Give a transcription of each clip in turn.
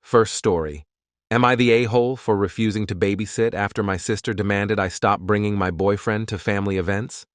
First story. Am I the a-hole for refusing to babysit after my sister demanded I stop bringing my boyfriend to family events?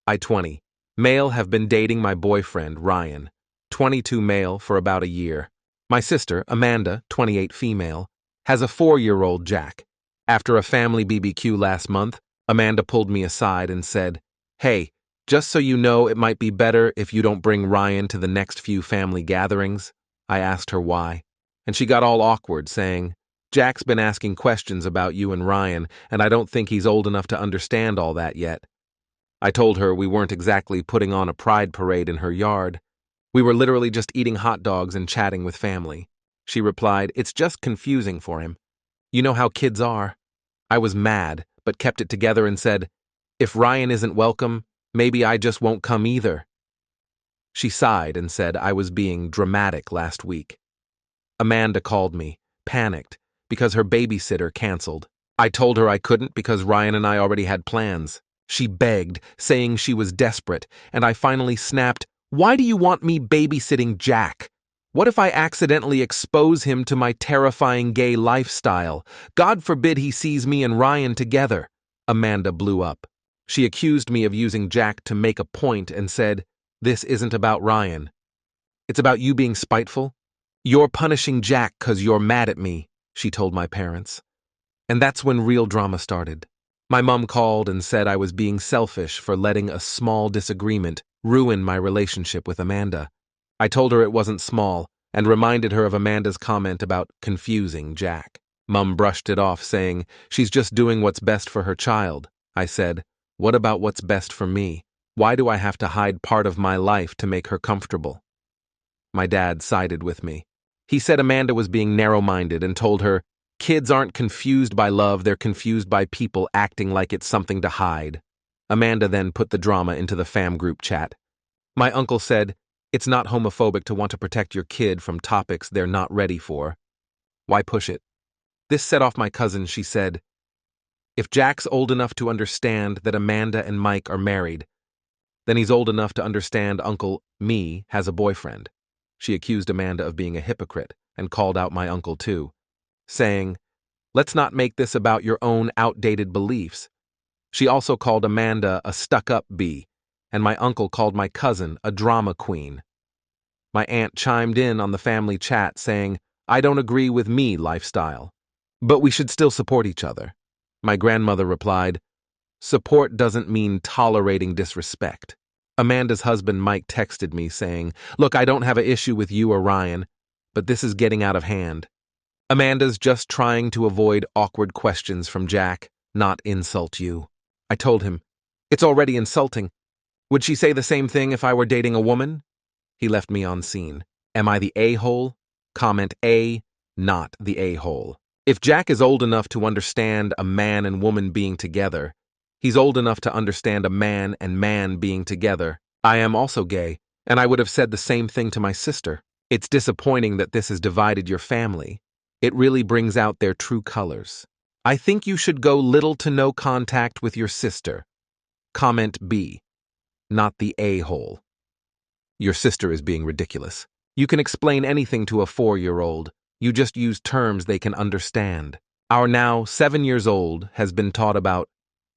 I 20. Male have been dating my boyfriend, Ryan, 22 male for about a year. My sister, Amanda, 28 female, has a 4-year-old Jack. After a family BBQ last month, Amanda pulled me aside and said, "Hey, just so you know, it might be better if you don't bring Ryan to the next few family gatherings." I asked her why, and she got all awkward, saying, "Jack's been asking questions about you and Ryan, and I don't think he's old enough to understand all that yet." I told her we weren't exactly putting on a pride parade in her yard. We were literally just eating hot dogs and chatting with family. She replied, "It's just confusing for him. You know how kids are." I was mad, but kept it together and said, "If Ryan isn't welcome, maybe I just won't come either." She sighed and said I was being dramatic last week. Amanda called me, panicked, because her babysitter canceled. I told her I couldn't because Ryan and I already had plans. She begged, saying she was desperate, and I finally snapped, "Why do you want me babysitting Jack? What if I accidentally expose him to my terrifying gay lifestyle? God forbid he sees me and Ryan together." Amanda blew up. She accused me of using Jack to make a point and said, "This isn't about Ryan. It's about you being spiteful. You're punishing Jack 'cause you're mad at me," she told my parents. And that's when real drama started. My mom called and said I was being selfish for letting a small disagreement ruin my relationship with Amanda. I told her it wasn't small and reminded her of Amanda's comment about confusing Jack. Mom brushed it off, saying, "She's just doing what's best for her child." I said, "What about what's best for me? Why do I have to hide part of my life to make her comfortable?" My dad sided with me. He said Amanda was being narrow-minded and told her, "Kids aren't confused by love, they're confused by people acting like it's something to hide." Amanda then put the drama into the fam group chat. My uncle said, "It's not homophobic to want to protect your kid from topics they're not ready for. Why push it?" This set off my cousin. She said, "If Jack's old enough to understand that Amanda and Mike are married, then he's old enough to understand Uncle me has a boyfriend." She accused Amanda of being a hypocrite and called out my uncle too, saying, "Let's not make this about your own outdated beliefs." She also called Amanda a stuck-up bee, and my uncle called my cousin a drama queen. My aunt chimed in on the family chat saying, "I don't agree with me lifestyle, but we should still support each other." My grandmother replied, "Support doesn't mean tolerating disrespect." Amanda's husband Mike texted me saying, "Look, I don't have an issue with you or Ryan, but this is getting out of hand. Amanda's just trying to avoid awkward questions from Jack, not insult you." I told him, "It's already insulting. Would she say the same thing if I were dating a woman?" He left me on scene. Am I the a-hole? Comment A, not the a-hole. If Jack is old enough to understand a man and woman being together, he's old enough to understand a man and man being together. I am also gay, and I would have said the same thing to my sister. It's disappointing that this has divided your family. It really brings out their true colors. I think you should go little to no contact with your sister. Comment B, not the a-hole. Your sister is being ridiculous. You can explain anything to a 4-year-old. You just use terms they can understand. Our now 7 years old has been taught about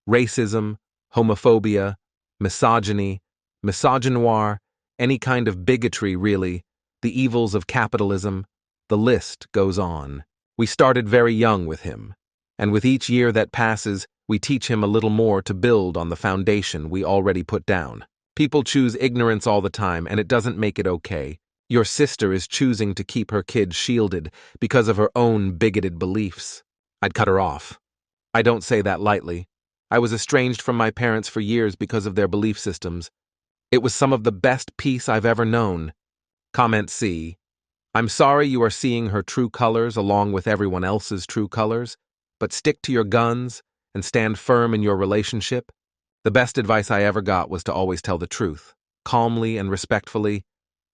racism, homophobia, misogyny, misogynoir, any kind of bigotry really, the evils of capitalism. The list goes on. We started very young with him, and with each year that passes, we teach him a little more to build on the foundation we already put down. People choose ignorance all the time, and it doesn't make it okay. Your sister is choosing to keep her kid shielded because of her own bigoted beliefs. I'd cut her off. I don't say that lightly. I was estranged from my parents for years because of their belief systems. It was some of the best peace I've ever known. Comment C. I'm sorry you are seeing her true colors along with everyone else's true colors, but stick to your guns and stand firm in your relationship. The best advice I ever got was to always tell the truth, calmly and respectfully.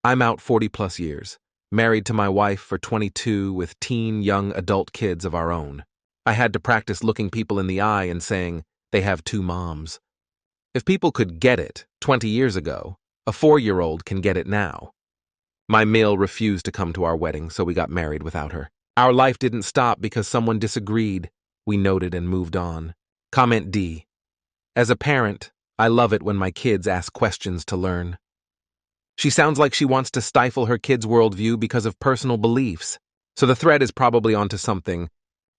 I'm out 40+ years, married to my wife for 22 with teen young adult kids of our own. I had to practice looking people in the eye and saying, they have 2 moms. If people could get it 20 years ago, a 4-year-old can get it now. My male refused to come to our wedding, so we got married without her. Our life didn't stop because someone disagreed. We noted and moved on. Comment D. As a parent, I love it when my kids ask questions to learn. She sounds like she wants to stifle her kids' worldview because of personal beliefs. So the thread is probably onto something.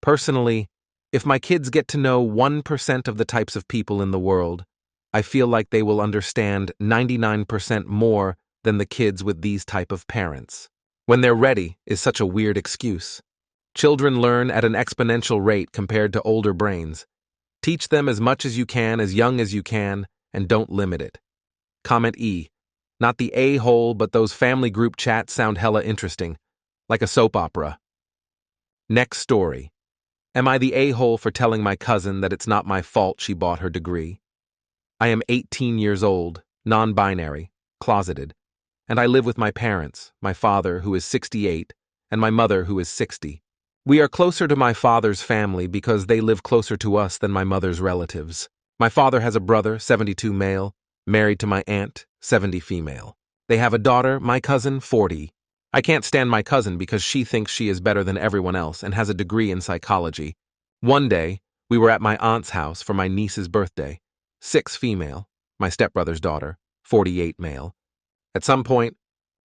Personally, if my kids get to know 1% of the types of people in the world, I feel like they will understand 99% more than the kids with these type of parents. When they're ready is such a weird excuse. Children learn at an exponential rate compared to older brains. Teach them as much as you can, as young as you can, and don't limit it. Comment E. Not the a-hole, but those family group chats sound hella interesting. Like a soap opera. Next story. Am I the a-hole for telling my cousin that it's not my fault she bought her degree? I am 18 years old, non-binary, closeted, and I live with my parents, my father, who is 68, and my mother, who is 60. We are closer to my father's family because they live closer to us than my mother's relatives. My father has a brother, 72 male, married to my aunt, 70 female. They have a daughter, my cousin, 40. I can't stand my cousin because she thinks she is better than everyone else and has a degree in psychology. One day, we were at my aunt's house for my niece's birthday. 6 female, my stepbrother's daughter, 48 male. At some point,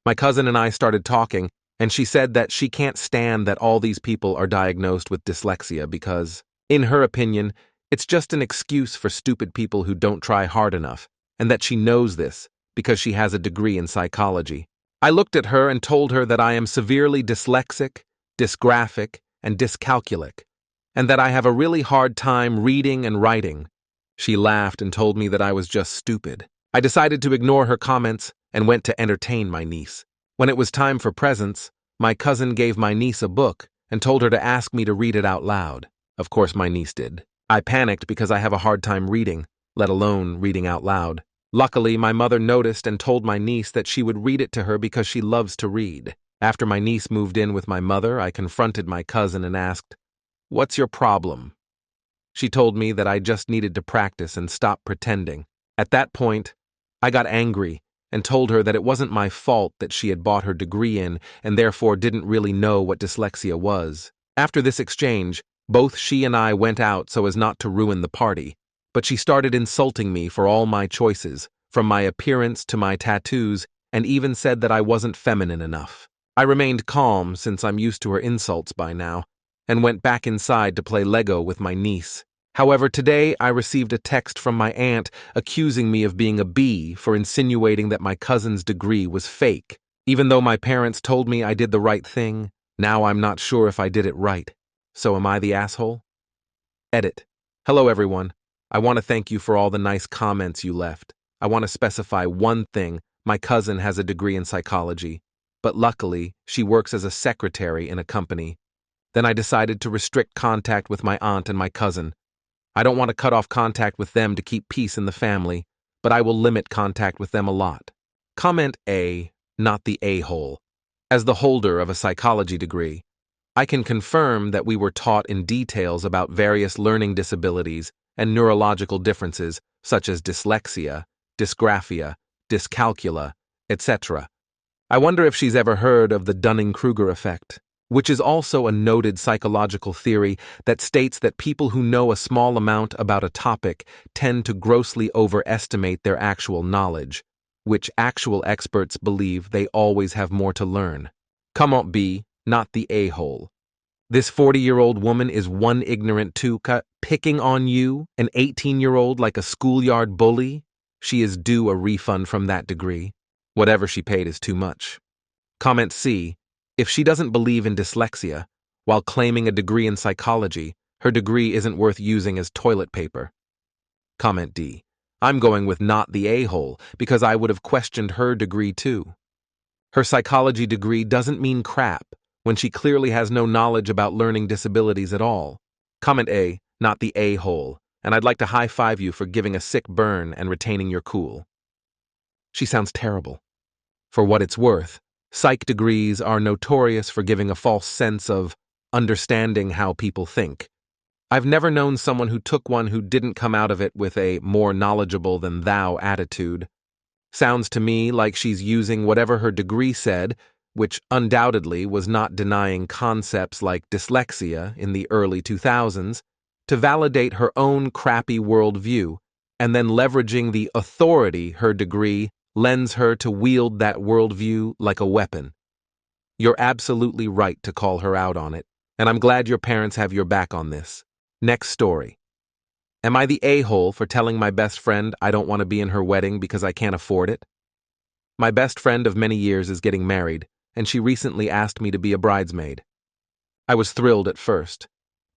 my cousin and I started talking, and she said that she can't stand that all these people are diagnosed with dyslexia because, in her opinion, it's just an excuse for stupid people who don't try hard enough, and that she knows this because she has a degree in psychology. I looked at her and told her that I am severely dyslexic, dysgraphic, and dyscalculic, and that I have a really hard time reading and writing. She laughed and told me that I was just stupid. I decided to ignore her comments and went to entertain my niece. When it was time for presents, my cousin gave my niece a book and told her to ask me to read it out loud. Of course, my niece did. I panicked because I have a hard time reading, let alone reading out loud. Luckily, my mother noticed and told my niece that she would read it to her because she loves to read. After my niece moved in with my mother, I confronted my cousin and asked, "What's your problem?" She told me that I just needed to practice and stop pretending. At that point, I got angry and told her that it wasn't my fault that she had bought her degree in and therefore didn't really know what dyslexia was. After this exchange, both she and I went out so as not to ruin the party, but she started insulting me for all my choices, from my appearance to my tattoos, and even said that I wasn't feminine enough. I remained calm since I'm used to her insults by now, and went back inside to play Lego with my niece. However, today I received a text from my aunt accusing me of being a bee for insinuating that my cousin's degree was fake. Even though my parents told me I did the right thing, now I'm not sure if I did it right. So am I the asshole? Edit. Hello everyone. I want to thank you for all the nice comments you left. I want to specify one thing. My cousin has a degree in psychology, but luckily she works as a secretary in a company. Then I decided to restrict contact with my aunt and my cousin. I don't want to cut off contact with them to keep peace in the family, but I will limit contact with them a lot. Comment A, not the a-hole. As the holder of a psychology degree, I can confirm that we were taught in details about various learning disabilities and neurological differences such as dyslexia, dysgraphia, dyscalculia, etc. I wonder if she's ever heard of the Dunning-Kruger effect, which is also a noted psychological theory that states that people who know a small amount about a topic tend to grossly overestimate their actual knowledge, which actual experts believe they always have more to learn. Comment B, not the a-hole. This 40-year-old woman is one ignorant tuka picking on you, an 18-year-old like a schoolyard bully. She is due a refund from that degree. Whatever she paid is too much. Comment C, if she doesn't believe in dyslexia, while claiming a degree in psychology, her degree isn't worth using as toilet paper. Comment D, I'm going with not the a-hole because I would have questioned her degree too. Her psychology degree doesn't mean crap when she clearly has no knowledge about learning disabilities at all. Comment A, not the a-hole, and I'd like to high-five you for giving a sick burn and retaining your cool. She sounds terrible. For what it's worth, psych degrees are notorious for giving a false sense of understanding how people think. I've never known someone who took one who didn't come out of it with a more knowledgeable than thou attitude. Sounds to me like she's using whatever her degree said, which undoubtedly was not denying concepts like dyslexia in the early 2000s, to validate her own crappy worldview, and then leveraging the authority her degree lends her to wield that worldview like a weapon. You're absolutely right to call her out on it, and I'm glad your parents have your back on this. Next story. Am I the a-hole for telling my best friend I don't want to be in her wedding because I can't afford it? My best friend of many years is getting married, and she recently asked me to be a bridesmaid. I was thrilled at first,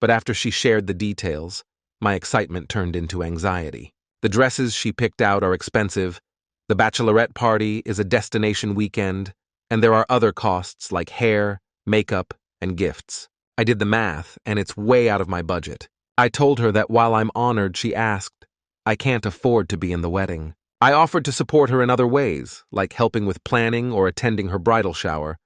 but after she shared the details, my excitement turned into anxiety. The dresses she picked out are expensive, the bachelorette party is a destination weekend, and there are other costs like hair, makeup, and gifts. I did the math, and it's way out of my budget. I told her that while I'm honored she asked, I can't afford to be in the wedding. I offered to support her in other ways, like helping with planning or attending her bridal shower,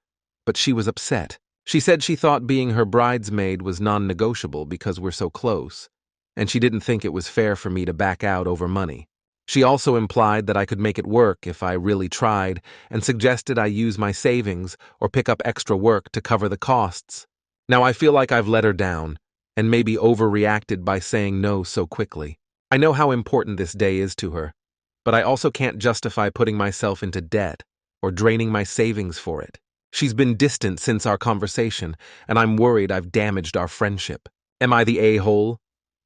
but she was upset. She said she thought being her bridesmaid was non-negotiable because we're so close, and she didn't think it was fair for me to back out over money. She also implied that I could make it work if I really tried, and suggested I use my savings or pick up extra work to cover the costs. Now I feel like I've let her down, and maybe overreacted by saying no so quickly. I know how important this day is to her, but I also can't justify putting myself into debt or draining my savings for it. She's been distant since our conversation, and I'm worried I've damaged our friendship. Am I the a-hole?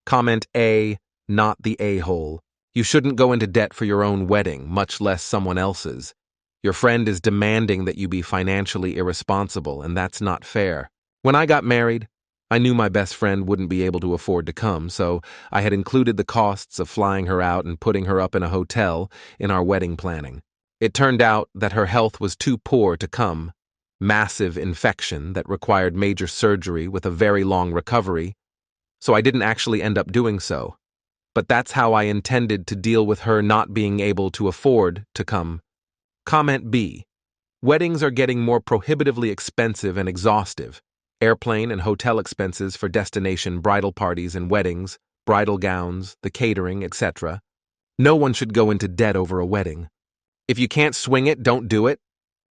Comment A, not the a-hole. You shouldn't go into debt for your own wedding, much less someone else's. Your friend is demanding that you be financially irresponsible, and that's not fair. When I got married, I knew my best friend wouldn't be able to afford to come, so I had included the costs of flying her out and putting her up in a hotel in our wedding planning. It turned out that her health was too poor to come. Massive infection that required major surgery with a very long recovery, so I didn't actually end up doing so. But that's how I intended to deal with her not being able to afford to come. Comment B. Weddings are getting more prohibitively expensive and exhaustive. Airplane and hotel expenses for destination bridal parties and weddings, bridal gowns, the catering, etc. No one should go into debt over a wedding. If you can't swing it, don't do it.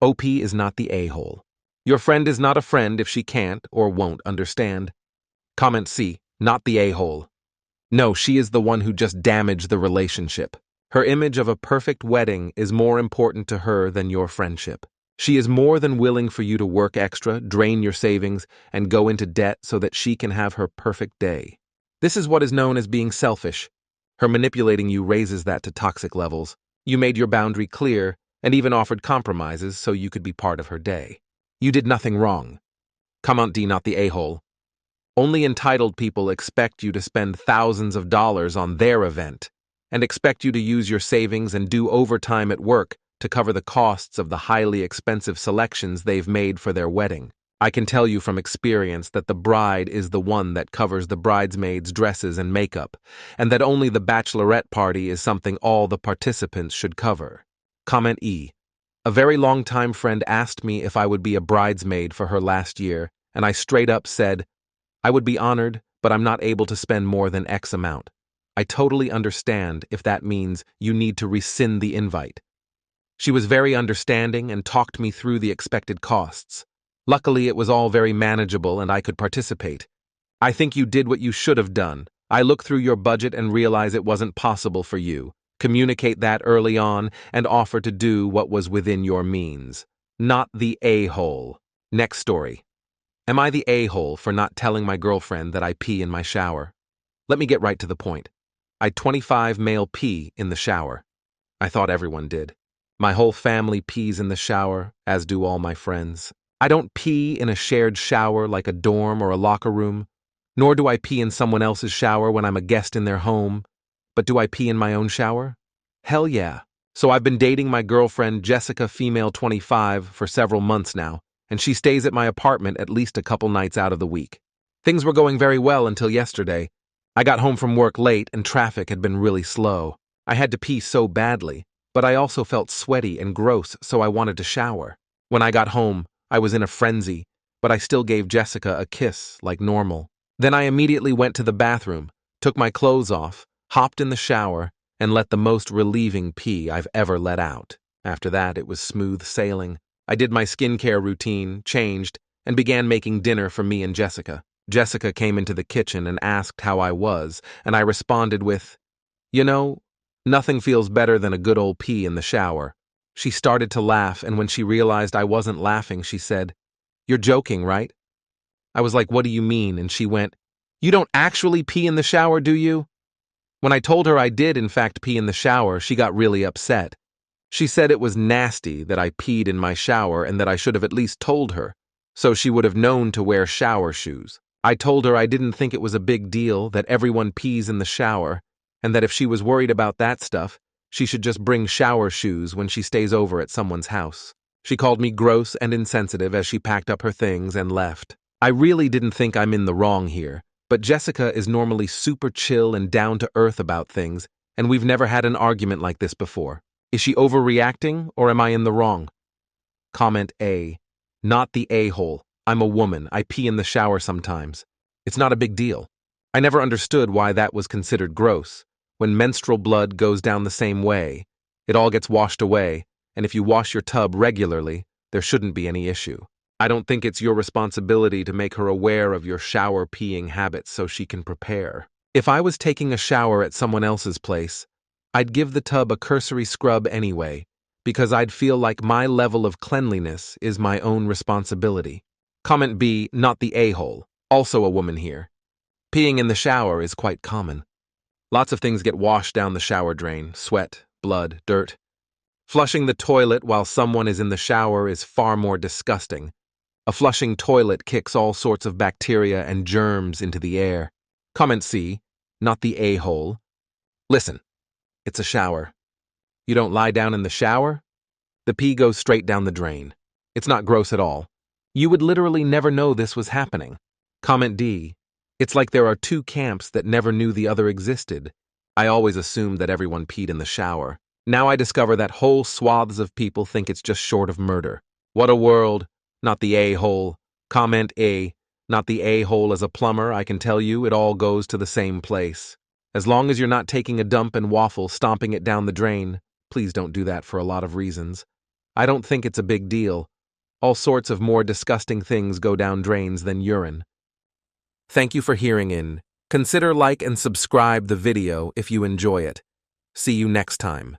OP is not the a-hole. Your friend is not a friend if she can't or won't understand. Comment C. Not the a-hole. No, she is the one who just damaged the relationship. Her image of a perfect wedding is more important to her than your friendship. She is more than willing for you to work extra, drain your savings, and go into debt so that she can have her perfect day. This is what is known as being selfish. Her manipulating you raises that to toxic levels. You made your boundary clear and even offered compromises so you could be part of her day. You did nothing wrong. Comment D, not the a-hole. Only entitled people expect you to spend thousands of dollars on their event and expect you to use your savings and do overtime at work to cover the costs of the highly expensive selections they've made for their wedding. I can tell you from experience that the bride is the one that covers the bridesmaids' dresses and makeup, and that only the bachelorette party is something all the participants should cover. Comment E. A very long-time friend asked me if I would be a bridesmaid for her last year, and I straight up said, I would be honored, but I'm not able to spend more than X amount. I totally understand if that means you need to rescind the invite. She was very understanding and talked me through the expected costs. Luckily, it was all very manageable and I could participate. I think you did what you should have done. I look through your budget and realize it wasn't possible for you. Communicate that early on and offer to do what was within your means. Not the a-hole. Next story. Am I the a-hole for not telling my girlfriend that I pee in my shower? Let me get right to the point. I 25 male pee in the shower. I thought everyone did. My whole family pees in the shower, as do all my friends. I don't pee in a shared shower like a dorm or a locker room, nor do I pee in someone else's shower when I'm a guest in their home. But do I pee in my own shower? Hell yeah. So I've been dating my girlfriend, Jessica, female 25, for several months now, and she stays at my apartment at least a couple nights out of the week. Things were going very well until yesterday. I got home from work late and traffic had been really slow. I had to pee so badly, but I also felt sweaty and gross, so I wanted to shower. When I got home, I was in a frenzy, but I still gave Jessica a kiss like normal. Then I immediately went to the bathroom, took my clothes off, hopped in the shower, and let the most relieving pee I've ever let out. After that, it was smooth sailing. I did my skincare routine, changed, and began making dinner for me and Jessica. Jessica came into the kitchen and asked how I was, and I responded with, "You know, nothing feels better than a good old pee in the shower." She started to laugh, and when she realized I wasn't laughing, she said, "You're joking, right?" I was like, "What do you mean?" And she went, "You don't actually pee in the shower, do you?" When I told her I did, in fact, pee in the shower, she got really upset. She said it was nasty that I peed in my shower and that I should have at least told her, so she would have known to wear shower shoes. I told her I didn't think it was a big deal, that everyone pees in the shower, and that if she was worried about that stuff, she should just bring shower shoes when she stays over at someone's house. She called me gross and insensitive as she packed up her things and left. I really didn't think I'm in the wrong here, but Jessica is normally super chill and down to earth about things, and we've never had an argument like this before. Is she overreacting, or am I in the wrong? Comment A. Not the a-hole. I'm a woman. I pee in the shower sometimes. It's not a big deal. I never understood why that was considered gross. When menstrual blood goes down the same way, it all gets washed away, and if you wash your tub regularly, there shouldn't be any issue. I don't think it's your responsibility to make her aware of your shower peeing habits so she can prepare. If I was taking a shower at someone else's place, I'd give the tub a cursory scrub anyway, because I'd feel like my level of cleanliness is my own responsibility. Comment B, not the a-hole. Also a woman here. Peeing in the shower is quite common. Lots of things get washed down the shower drain: sweat, blood, dirt. Flushing the toilet while someone is in the shower is far more disgusting. A flushing toilet kicks all sorts of bacteria and germs into the air. Comment C, not the a-hole. Listen, it's a shower. You don't lie down in the shower? The pee goes straight down the drain. It's not gross at all. You would literally never know this was happening. Comment D, it's like there are two camps that never knew the other existed. I always assumed that everyone peed in the shower. Now I discover that whole swaths of people think it's just short of murder. What a world. Not the a-hole. Comment A, not the a-hole. As a plumber, I can tell you it all goes to the same place. As long as you're not taking a dump and waffle, stomping it down the drain. Please don't do that for a lot of reasons. I don't think it's a big deal. All sorts of more disgusting things go down drains than urine. Thank you for hearing in. Consider like and subscribe the video if you enjoy it. See you next time.